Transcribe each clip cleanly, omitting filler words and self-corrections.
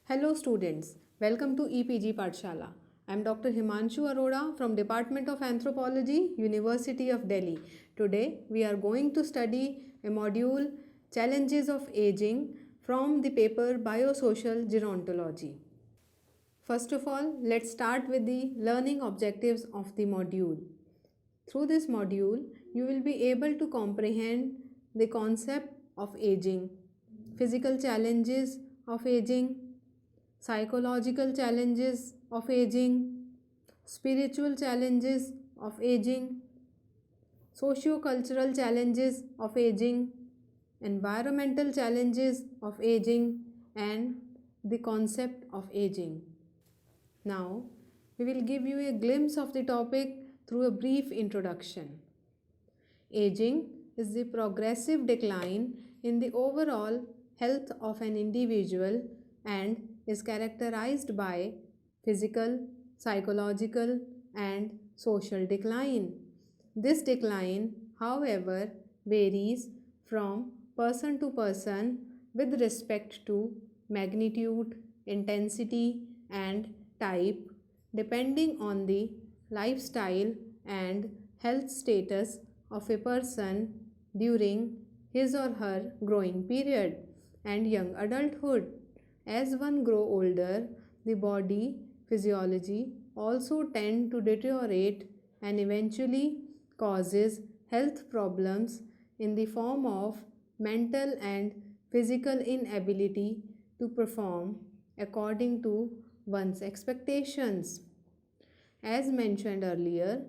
Hello students, welcome to EPG Pathshala. I am Dr. Himanshu Arora from Department of Anthropology, University of Delhi. Today we are going to study a module Challenges of Aging from the paper Biosocial Gerontology. First of all, let's start with the learning objectives of the module. Through this module, you will be able to comprehend the concept of aging, physical challenges of aging, psychological challenges of aging, spiritual challenges of aging, socio-cultural challenges of aging, environmental challenges of aging, and the concept of aging. Now, we will give you a glimpse of the topic through a brief introduction. Aging is the progressive decline in the overall health of an individual and is characterized by physical, psychological, and social decline. This decline, however, varies from person to person with respect to magnitude, intensity, and type, depending on the lifestyle and health status of a person during his or her growing period and young adulthood. As one grow older, the body physiology also tend to deteriorate and eventually causes health problems in the form of mental and physical inability to perform according to one's expectations. As mentioned earlier,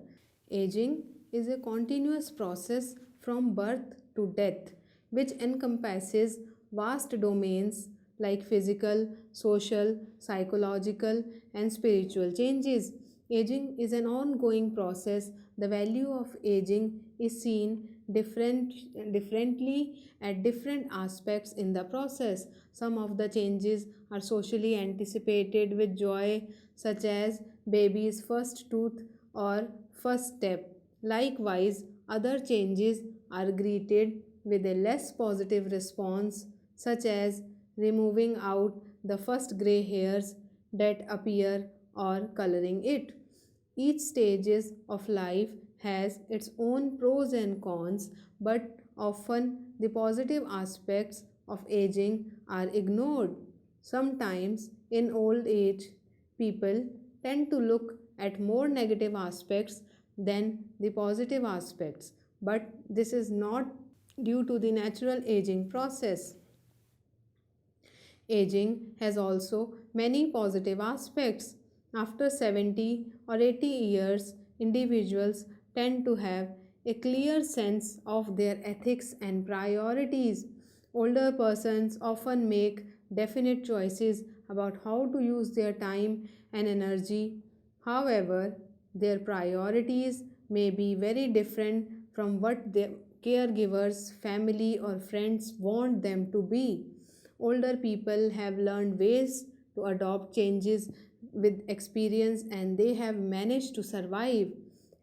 aging is a continuous process from birth to death, which encompasses vast domains like physical, social, psychological, and spiritual changes. Aging is an ongoing process. The value of aging is seen differently at different aspects in the process. Some of the changes are socially anticipated with joy, such as baby's first tooth or first step. Likewise, other changes are greeted with a less positive response, such as removing out the first gray hairs that appear or coloring it. Each stages of life has its own pros and cons, but often the positive aspects of aging are ignored. Sometimes in old age, people tend to look at more negative aspects than the positive aspects, but this is not due to the natural aging process. Aging has also many positive aspects. After 70 or 80 years, individuals tend to have a clear sense of their ethics and priorities. Older persons often make definite choices about how to use their time and energy. However, their priorities may be very different from what their caregivers, family, or friends want them to be. Older people have learned ways to adopt changes with experience and they have managed to survive.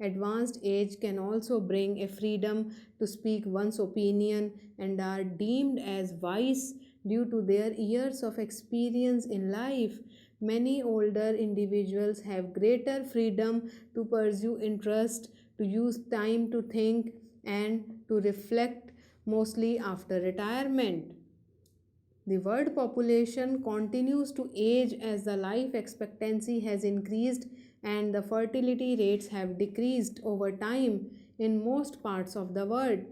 Advanced age can also bring a freedom to speak one's opinion and are deemed as wise due to their years of experience in life. Many older individuals have greater freedom to pursue interest, to use time to think, and to reflect mostly after retirement. The world population continues to age as the life expectancy has increased and the fertility rates have decreased over time in most parts of the world.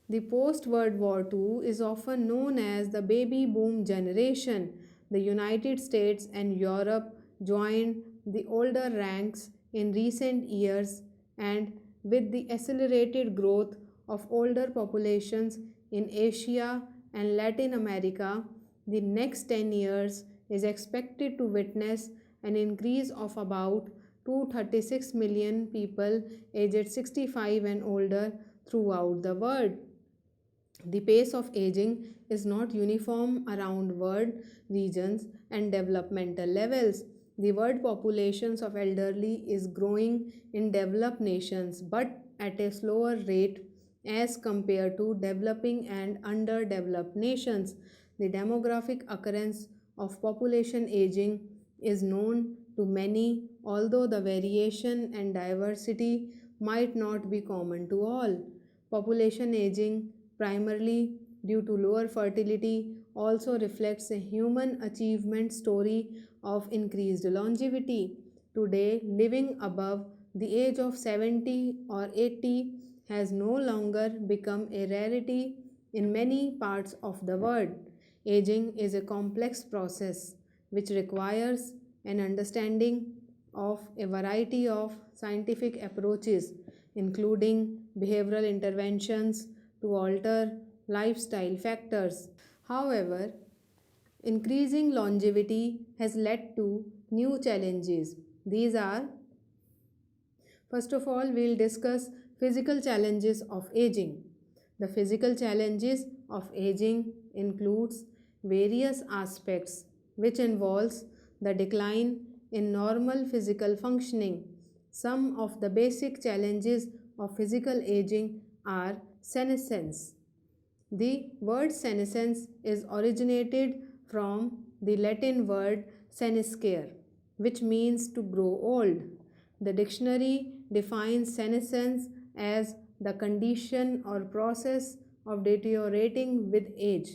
The post World War II is often known as the baby boom generation. The United States and Europe joined the older ranks in recent years, and with the accelerated growth of older populations in Asia and Latin America, the next 10 years is expected to witness an increase of about 236 million people aged 65 and older throughout the world. The pace of aging is not uniform around world regions and developmental levels. The world populations of elderly is growing in developed nations but at a slower rate as compared to developing and underdeveloped nations. The demographic occurrence of population aging is known to many, although the variation and diversity might not be common to all. Population aging, primarily due to lower fertility, also reflects a human achievement story of increased longevity. Today, living above the age of 70 or 80 has no longer become a rarity in many parts of the world. Aging is a complex process which requires an understanding of a variety of scientific approaches, including behavioral interventions to alter lifestyle factors. However, increasing longevity has led to new challenges. These are, first of all, we'll discuss physical challenges of aging. The physical challenges of aging includes various aspects which involves the decline in normal physical functioning. Some of the basic challenges of physical aging are senescence. The word senescence is originated from the Latin word senescere, which means to grow old. The dictionary defines senescence as the condition or process of deteriorating with age.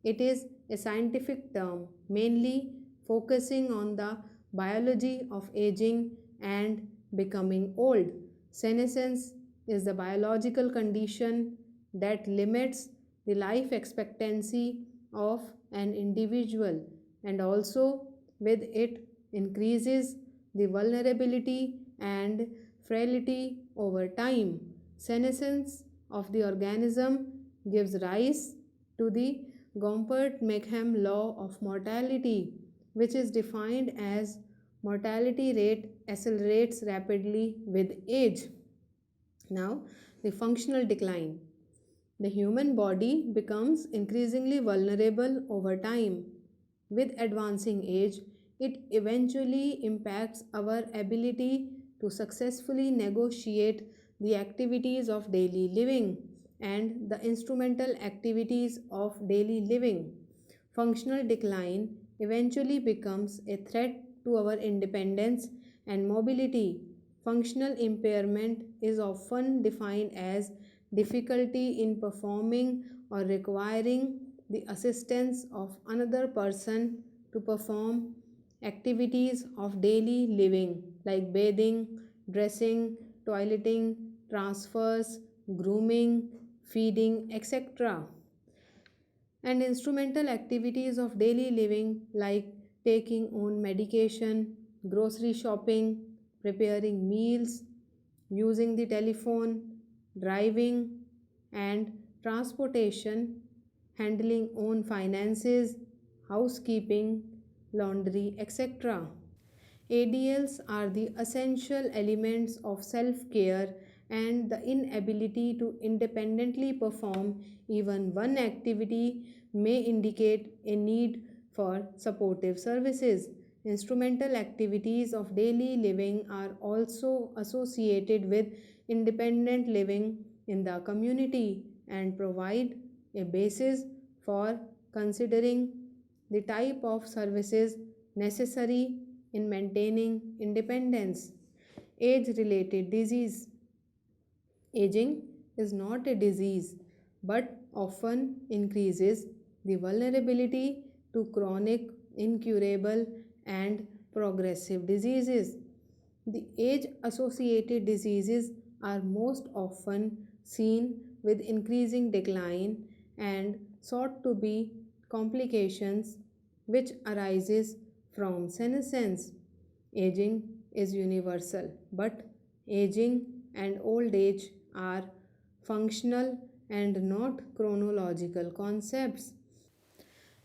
It is a scientific term mainly focusing on the biology of aging and becoming old. Senescence is the biological condition that limits the life expectancy of an individual and also with it increases the vulnerability and frailty over time. Senescence of the organism gives rise to the Gompert-Markham law of mortality, which is defined as mortality rate accelerates rapidly with age. Now, the functional decline. The human body becomes increasingly vulnerable over time. With advancing age, it eventually impacts our ability to successfully negotiate the activities of daily living and the instrumental activities of daily living. Functional decline eventually becomes a threat to our independence and mobility. Functional impairment is often defined as difficulty in performing or requiring the assistance of another person to perform activities of daily living like bathing, dressing, toileting, transfers, grooming, feeding, etc. And instrumental activities of daily living like taking own medication, grocery shopping, preparing meals, using the telephone, driving and transportation, handling own finances, housekeeping, laundry, etc. ADLs are the essential elements of self care, and the inability to independently perform even one activity may indicate a need for supportive services. Instrumental activities of daily living are also associated with independent living in the community and provide a basis for considering the type of services necessary in maintaining independence. Age related disease. Aging is not a disease but often increases the vulnerability to chronic, incurable, and progressive diseases. The age associated diseases are most often seen with increasing decline and sought to be complications which arises from senescence. Aging is universal, but aging and old age are functional and not chronological concepts.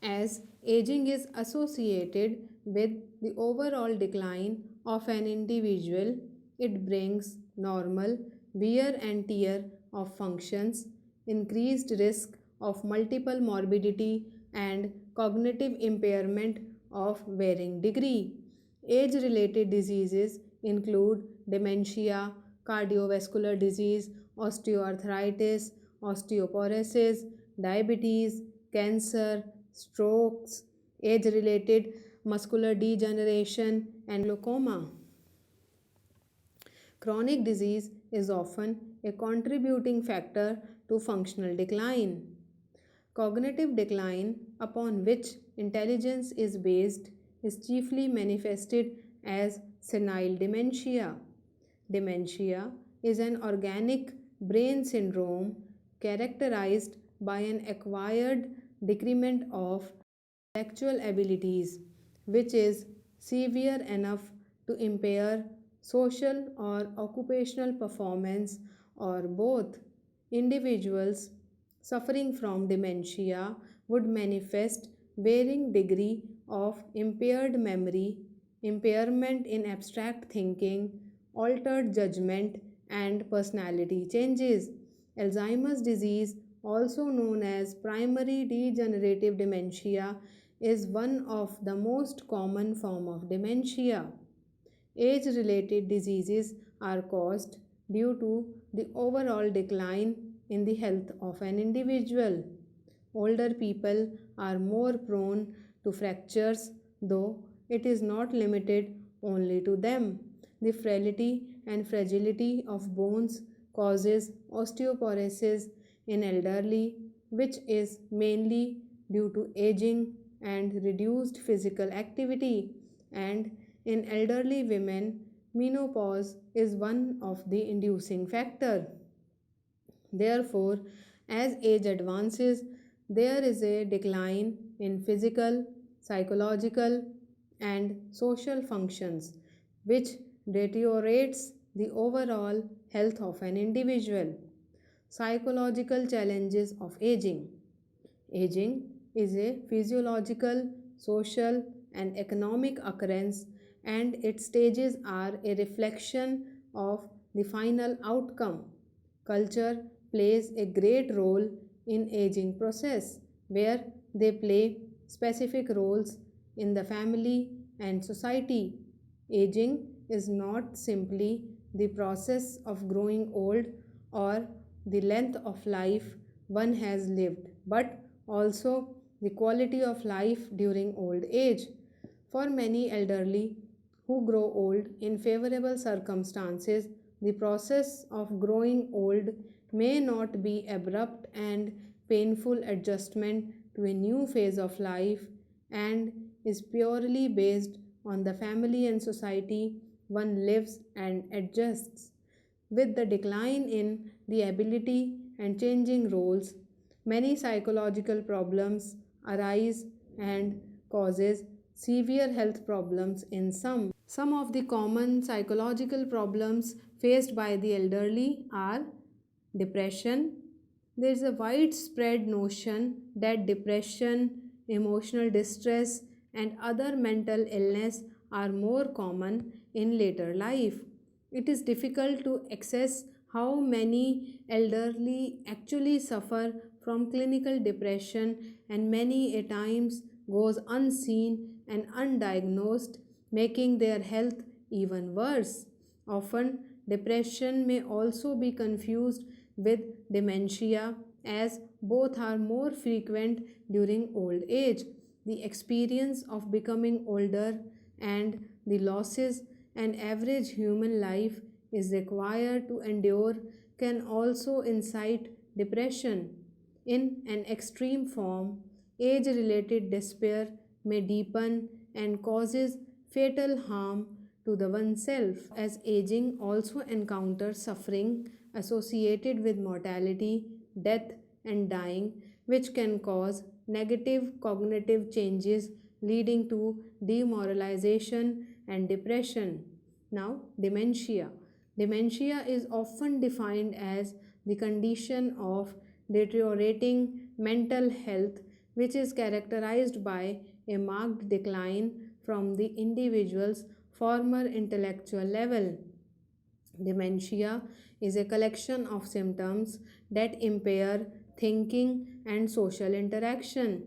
As aging is associated with the overall decline of an individual, it brings normal wear and tear of functions, increased risk of multiple morbidity, and cognitive impairment of varying degree. Age related diseases include dementia, cardiovascular disease, osteoarthritis, osteoporosis, diabetes, cancer, strokes, age related muscular degeneration, and glaucoma. Chronic disease is often a contributing factor to functional decline. Cognitive decline, upon which intelligence is based, is chiefly manifested as senile dementia. Dementia is an organic brain syndrome characterized by an acquired decrement of intellectual abilities, which is severe enough to impair social or occupational performance or both. Individuals suffering from dementia would manifest varying degree of impaired memory, impairment in abstract thinking, altered judgment, and personality changes. Alzheimer's disease, also known as primary degenerative dementia, is one of the most common form of dementia. Age related diseases are caused due to the overall decline in the health of an individual. Older people are more prone to fractures, though it is not limited only to them. The frailty and fragility of bones causes osteoporosis in elderly, which is mainly due to aging and reduced physical activity. And in elderly women, menopause is one of the inducing factor. Therefore, as age advances, there is a decline in physical, psychological, and social functions, which deteriorates the overall health of an individual. Psychological challenges of aging. Aging is a physiological, social, and economic occurrence, and its stages are a reflection of the final outcome. Culture plays a great role in aging process, where they play specific roles in the family and society. Aging is not simply the process of growing old or the length of life one has lived, but also the quality of life during old age. For many elderly who grow old in favorable circumstances, the process of growing old may not be abrupt and painful adjustment to a new phase of life and is purely based on the family and society one lives and adjusts. With the decline in the ability and changing roles, many psychological problems arise and causes severe health problems in some. Some of the common psychological problems faced by the elderly are depression. There is a widespread notion that depression, emotional distress, and other mental illness are more common in later life. It is difficult to assess how many elderly actually suffer from clinical depression, and many a times goes unseen and undiagnosed, making their health even worse. Often, depression may also be confused with dementia, as both are more frequent during old age. The experience of becoming older and the losses an average human life is required to endure can also incite depression. In an extreme form, age related despair may deepen and causes fatal harm to the oneself, as aging also encounters suffering associated with mortality, death, and dying, which can cause negative cognitive changes leading to demoralization and depression. Now, dementia. Dementia is often defined as the condition of deteriorating mental health, which is characterized by a marked decline from the individual's former intellectual level. Dementia is a collection of symptoms that impair thinking and social interaction.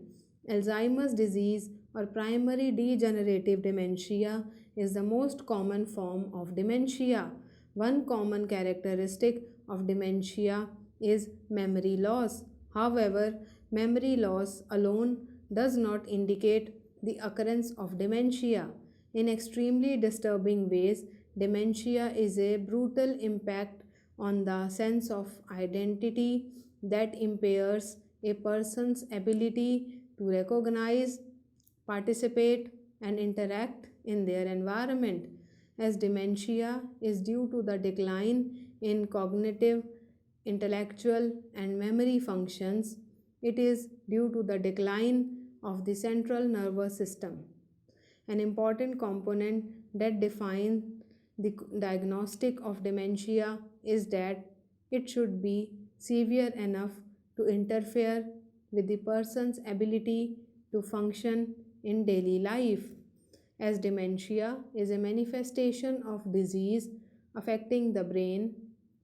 Alzheimer's disease or primary degenerative dementia is the most common form of dementia. One common characteristic of dementia is memory loss. However, memory loss alone does not indicate the occurrence of dementia. In extremely disturbing ways, dementia is a brutal impact on the sense of identity that impairs a person's ability to recognize, participate, and interact in their environment. As dementia is due to the decline in cognitive, intellectual, and memory functions, it is due to the decline of the central nervous system. An important component that defines the diagnostic of dementia is that it should be severe enough to interfere with the person's ability to function in daily life. As dementia is a manifestation of disease affecting the brain,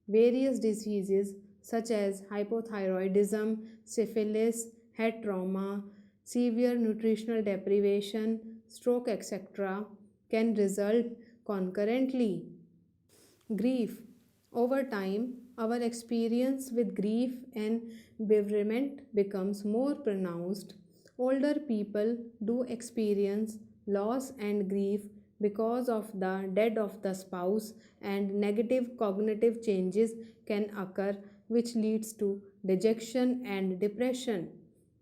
various diseases such as hypothyroidism, syphilis, head trauma, severe nutritional deprivation, stroke, etc., can result concurrently. Grief. Over time, our experience with grief and bereavement becomes more pronounced. Older people do experience loss and grief because of the death of the spouse, and negative cognitive changes can occur, which leads to dejection and depression.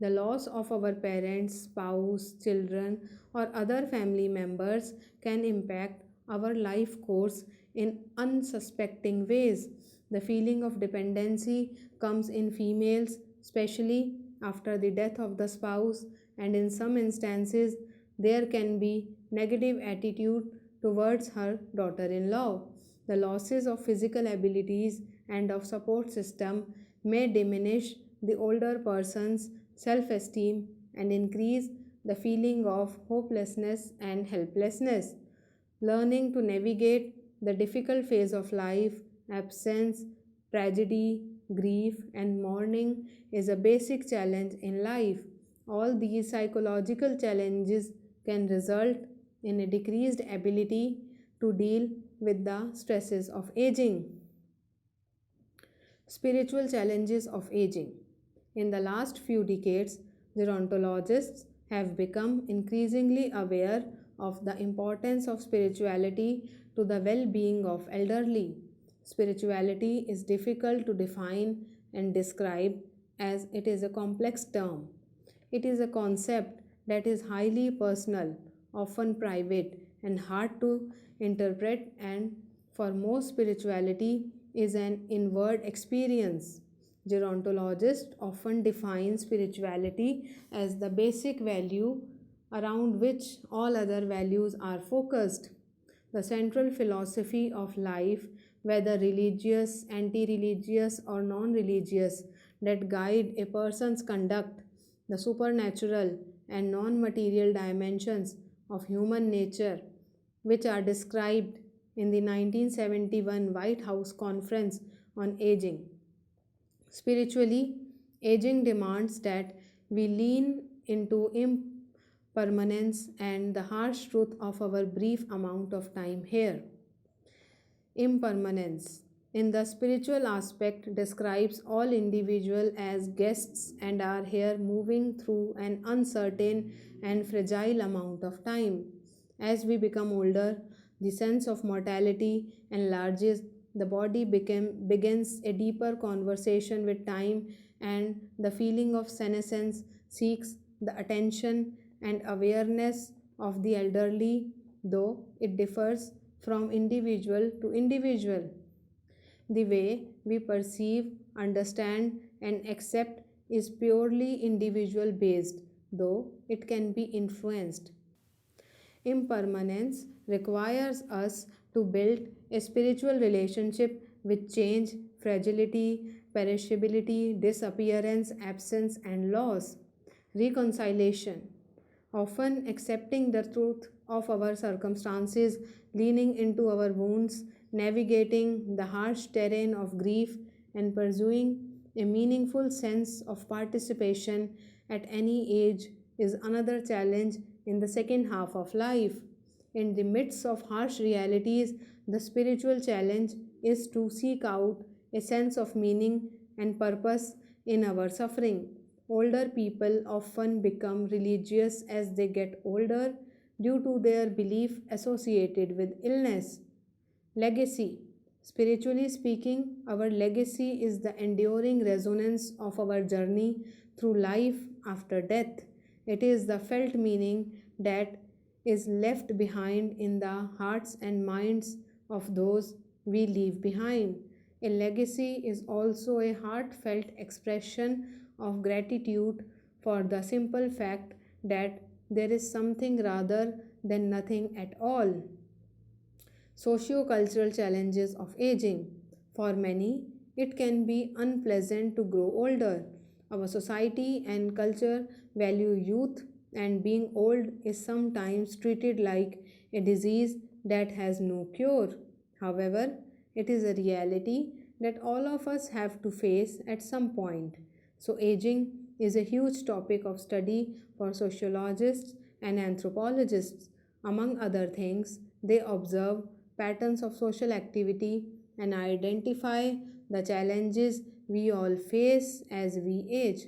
The loss of our parents, spouse, children, or other family members can impact our life course in unsuspecting ways. The feeling of dependency comes in females, especially after the death of the spouse, and in some instances, there can be negative attitude towards her daughter-in-law. The losses of physical abilities and of support system may diminish the older person's self-esteem and increase the feeling of hopelessness and helplessness. Learning to navigate the difficult phase of life, absence, tragedy, grief, and mourning is a basic challenge in life. All these psychological challenges can result in a decreased ability to deal with the stresses of aging. Spiritual challenges of aging. In the last few decades, gerontologists have become increasingly aware of the importance of spirituality to the well being of elderly. Spirituality is difficult to define and describe as it is a complex term. It is a concept that is highly personal, often private, and hard to interpret, and for most, spirituality is an inward experience. Gerontologists often define spirituality as the basic value around which all other values are focused. The central philosophy of life, whether religious, anti religious, or non religious, that guide a person's conduct, the supernatural and non material dimensions of human nature, which are described in the 1971 White House Conference on Aging. Spiritually, aging demands that we lean into impermanence and the harsh truth of our brief amount of time here. Impermanence, in the spiritual aspect, describes all individuals as guests and are here moving through an uncertain and fragile amount of time. As we become older, the sense of mortality enlarges, the body begins a deeper conversation with time, and the feeling of senescence seeks the attention and awareness of the elderly, though it differs from individual to individual. The way we perceive, understand, and accept is purely individual based, though it can be influenced. Impermanence requires us to build a spiritual relationship with change, fragility, perishability, disappearance, absence, and loss. Reconciliation, often accepting the truth of our circumstances, leaning into our wounds, navigating the harsh terrain of grief, and pursuing a meaningful sense of participation at any age is another challenge in the second half of life. In the midst of harsh realities, the spiritual challenge is to seek out a sense of meaning and purpose in our suffering. Older people often become religious as they get older due to their belief associated with illness. Legacy. Spiritually speaking, our legacy is the enduring resonance of our journey through life after death. It is the felt meaning that is left behind in the hearts and minds of those we leave behind. A legacy is also a heartfelt expression of gratitude for the simple fact that there is something rather than nothing at all. Socio-cultural challenges of aging. For many, it can be unpleasant to grow older. Our society and culture value youth, and being old is sometimes treated like a disease that has no cure. However, it is a reality that all of us have to face at some point. So, aging is a huge topic of study for sociologists and anthropologists. Among other things, they observe patterns of social activity and identify the challenges we all face as we age.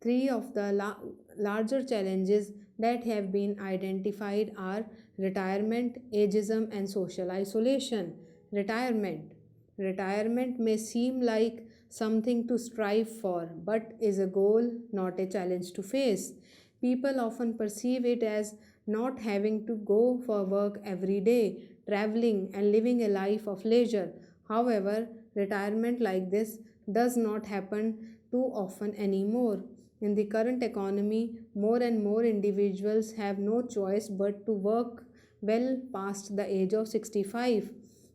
Three of the larger challenges that have been identified are retirement, ageism, and social isolation. Retirement. Retirement may seem like something to strive for, but is a goal, not a challenge to face. People often perceive it as not having to go for work every day, traveling, and living a life of leisure. However, retirement like this does not happen too often anymore. In the current economy, more and more individuals have no choice but to work well past the age of 65.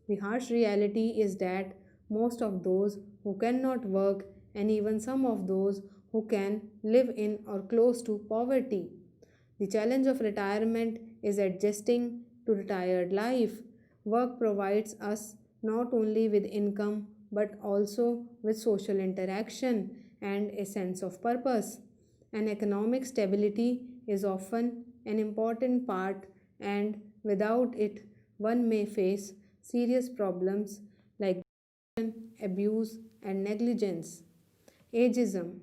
The harsh reality is that most of those who cannot work, and even some of those who can, live in or close to poverty. The challenge of retirement is adjusting to retired life. Work provides us not only with income but also with social interaction and a sense of purpose. And economic stability is often an important part, and without it, one may face serious problems like abuse and negligence. Ageism.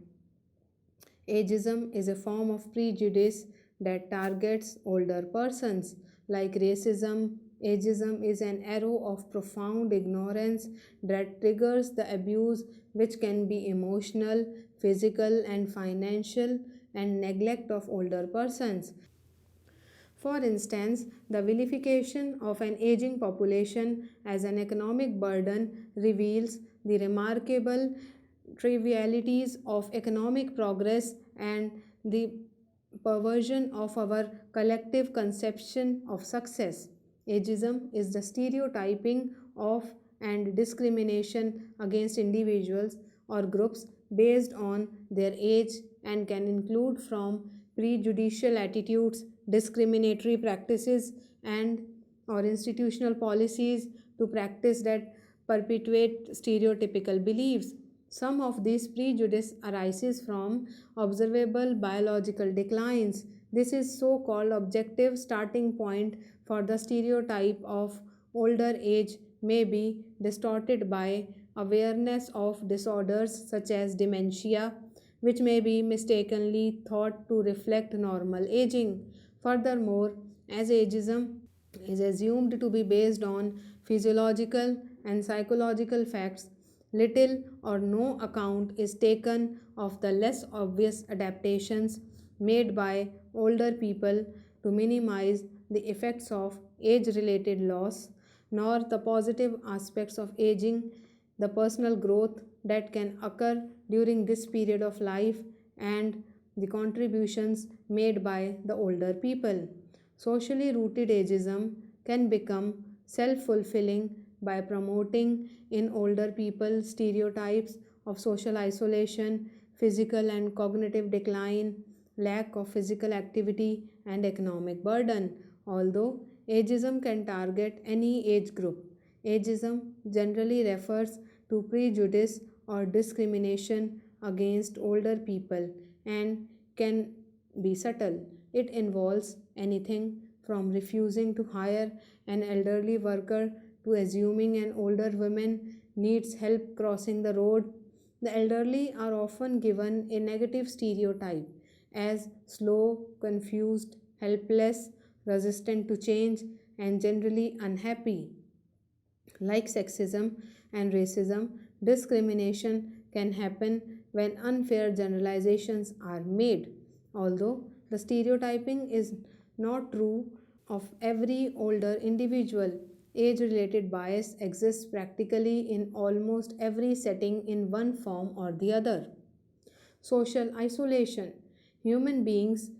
Ageism is a form of prejudice that targets older persons. Like racism, ageism is an arrow of profound ignorance that triggers the abuse, which can be emotional, physical, and financial, and neglect of older persons. For instance, the vilification of an aging population as an economic burden reveals the remarkable trivialities of economic progress and the perversion of our collective conception of success. Ageism is the stereotyping of and discrimination against individuals or groups based on their age and can include from prejudicial attitudes, discriminatory practices, and or institutional policies to practice that perpetuate stereotypical beliefs. Some of this prejudice arises from observable biological declines. This is so called objective starting point for the stereotype of older age may be distorted by awareness of disorders such as dementia, which may be mistakenly thought to reflect normal aging. Furthermore, as ageism is assumed to be based on physiological and psychological facts, little or no account is taken of the less obvious adaptations made by older people to minimize the effects of age related loss, nor the positive aspects of aging, the personal growth that can occur during this period of life, and the contributions made by the older people. Socially rooted ageism can become self fulfilling by promoting in older people stereotypes of social isolation, physical and cognitive decline, lack of physical activity, and economic burden. Although ageism can target any age group, ageism generally refers to prejudice or discrimination against older people and can be subtle. It involves anything from refusing to hire an elderly worker to assuming an older woman needs help crossing the road. The elderly are often given a negative stereotype as slow, confused, helpless, resistant to change, and generally unhappy. Like sexism and racism, discrimination can happen when unfair generalizations are made. Although the stereotyping is not true of every older individual, age related bias exists practically in almost every setting in one form or the other. Social isolation. Human beings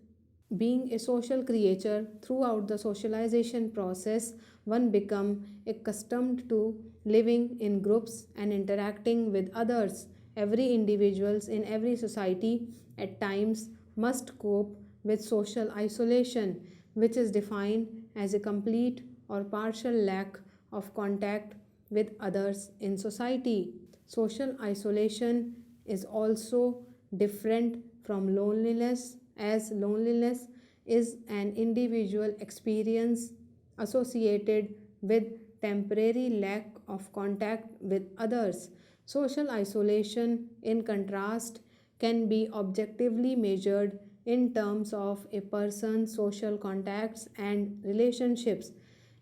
being a social creature throughout the socialization process, one become accustomed to living in groups and interacting with others. Every individuals in every society at times must cope with social isolation, which is defined as a complete or partial lack of contact with others in society. Social isolation is also different from loneliness, as loneliness is an individual experience associated with temporary lack of contact with others. Social isolation, in contrast, can be objectively measured in terms of a person's social contacts and relationships.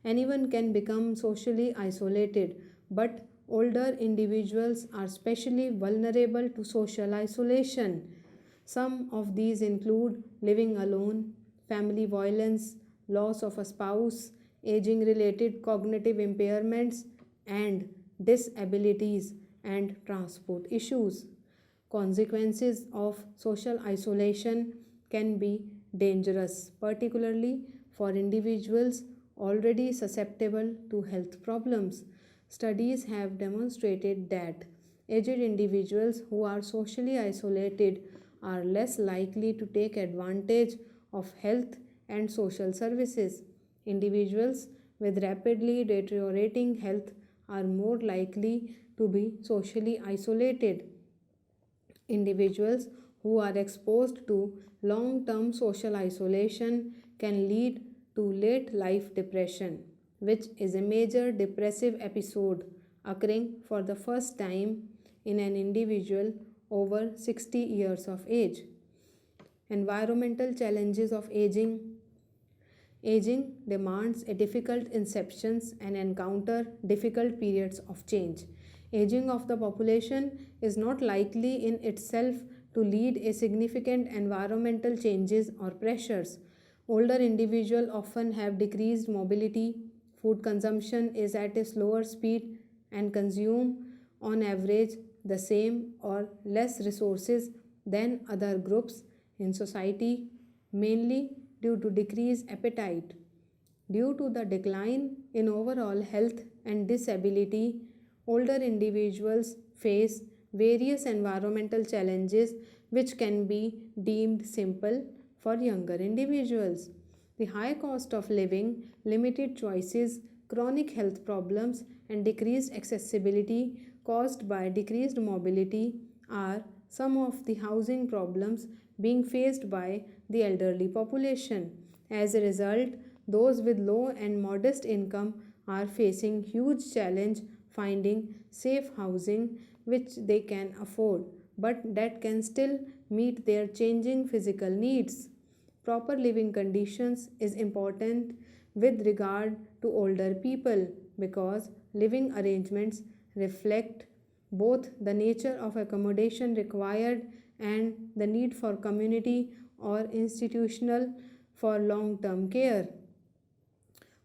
Anyone can become socially isolated, but older individuals are especially vulnerable to social isolation. Some of these include living alone, family violence, loss of a spouse, aging related cognitive impairments, and disabilities and transport issues. Consequences of social isolation can be dangerous, particularly for individuals already susceptible to health problems. Studies have demonstrated that aged individuals who are socially isolated are less likely to take advantage of health and social services. Individuals with rapidly deteriorating health are more likely to be socially isolated. Individuals who are exposed to long term social isolation can lead to late life depression, which is a major depressive episode occurring for the first time in an individual over 60 years of age. Environmental challenges of aging. Aging demands a difficult inceptions and encounter difficult periods of change. Aging of the population is not likely in itself to lead a significant environmental changes or pressures. Older individuals often have decreased mobility, food consumption is at a slower speed, and consume on average the same or less resources than other groups in society, mainly due to decreased appetite. Due to the decline in overall health and disability, older individuals face various environmental challenges which can be deemed simple for younger individuals. The high cost of living, limited choices, chronic health problems, and decreased accessibility caused by decreased mobility are some of the housing problems being faced by the elderly population. As a result, those with low and modest income are facing huge challenge finding safe housing which they can afford but that can still meet their changing physical needs. Proper living conditions is important with regard to older people because living arrangements reflect both the nature of accommodation required and the need for community or institutional for long term care.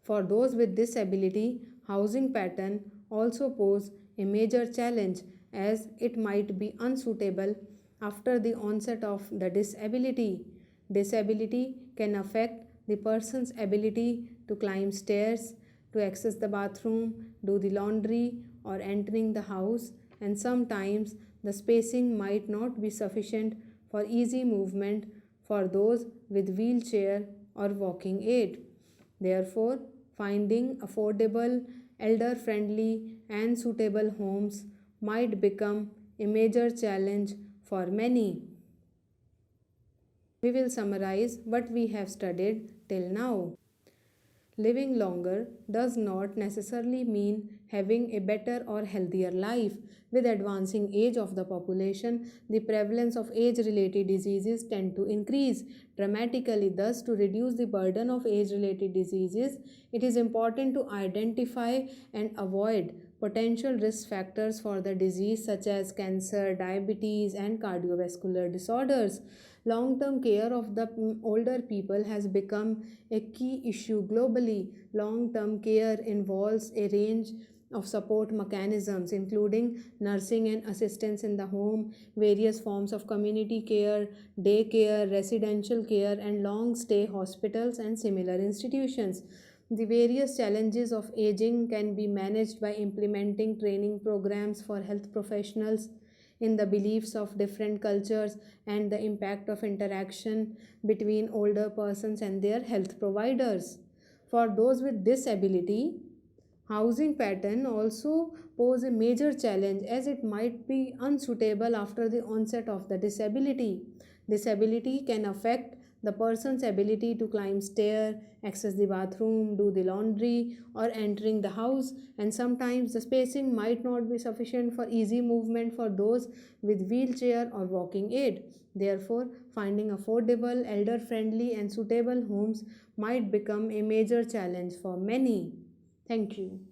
For those with disability, housing pattern also pose a major challenge as it might be unsuitable after the onset of the disability. Disability can affect the person's ability to climb stairs, to access the bathroom, do the laundry, or entering the house, and sometimes the spacing might not be sufficient for easy movement for those with wheelchair or walking aid. Therefore, finding affordable, elder friendly, and suitable homes might become a major challenge for many. We will summarize what we have studied till now. Living longer does not necessarily mean having a better or healthier life. With advancing age of the population, the prevalence of age-related diseases tend to increase dramatically. Thus, to reduce the burden of age-related diseases, it is important to identify and avoid potential risk factors for the disease such as cancer, diabetes, and cardiovascular disorders. Long term care of the older people has become a key issue globally. Long term care involves a range of support mechanisms, including nursing and assistance in the home, various forms of community care, day care, residential care, and long stay hospitals and similar institutions. The various challenges of aging can be managed by implementing training programs for health professionals in the beliefs of different cultures and the impact of interaction between older persons and their health providers. For those with disability, housing pattern also pose a major challenge as it might be unsuitable after the onset of the disability. Disability can affect the person's ability to climb stair, access the bathroom, do the laundry, or entering the house, and sometimes the spacing might not be sufficient for easy movement for those with wheelchair or walking aid. Therefore, finding affordable, elder friendly, and suitable homes might become a major challenge for many. Thank you.